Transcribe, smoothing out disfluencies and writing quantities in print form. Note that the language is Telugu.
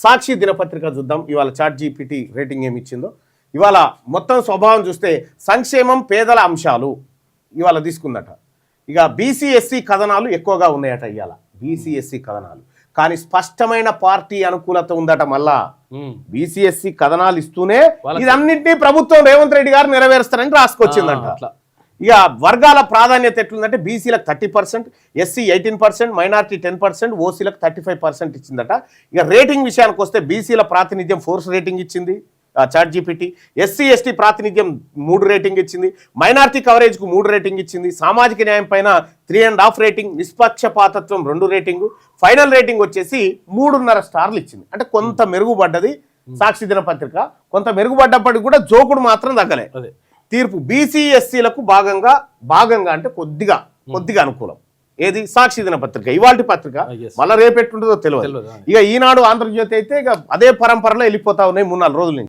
సాక్షి దినపత్రిక చూద్దాం. ఇవాళ చాట్ జీపీటీ రేటింగ్ ఏమి ఇచ్చిందో. ఇవాళ మొత్తం స్వభావం చూస్తే సంక్షేమం పేదల అంశాలు ఇవాళ తీసుకుందట. ఇక బీసీ ఎస్సీ కథనాలు ఎక్కువగా ఉన్నాయట ఇవాళ, బీసీ ఎస్సీ కథనాలు. కానీ స్పష్టమైన పార్టీ అనుకూలత ఉందట. మళ్ళా బీసీ ఎస్సీ కథనాలు ఇస్తూనే ఇదన్నింటినీ ప్రభుత్వం రేవంత్ రెడ్డి గారు నెరవేరుస్తారని రాసుకొచ్చిందంట. ఇక వర్గాల ప్రాధాన్యత ఎట్లుందంటే బీసీలకు 30%, ఎస్సీ 18%, మైనార్టీ 10%, ఓసీలకు 35% ఇచ్చిందట. ఇక రేటింగ్ విషయానికి వస్తే బీసీల ప్రాతినిధ్యం 4 రేటింగ్ ఇచ్చింది చాట్ జీపీటీ, ఎస్సీ ఎస్టీ ప్రాతినిధ్యం 3 రేటింగ్ ఇచ్చింది, మైనార్టీ కవరేజ్కు 3 రేటింగ్ ఇచ్చింది, సామాజిక న్యాయం పైన 3.5 రేటింగ్, నిష్పక్షపాతత్వం 2 రేటింగు, ఫైనల్ రేటింగ్ వచ్చేసి 3.5 స్టార్లు ఇచ్చింది. అంటే కొంత మెరుగుపడ్డది సాక్షి దినపత్రిక. కొంత మెరుగుపడ్డప్పటికి కూడా జోకుడు మాత్రం తగ్గలే తీర్పు. బీసీ ఎస్సీలకు భాగంగా అంటే కొద్దిగా అనుకూలం. ఏది సాక్షి దినపత్రిక ఇవాల్టి పత్రిక. మళ్ళీ రేపెట్టుంటుందో తెలియదు. ఇక ఈనాడు ఆంధ్రజ్యోతి అయితే ఇక అదే పరంపరలో వెళ్ళిపోతా ఉన్నాయి 3-4 రోజుల నుంచి.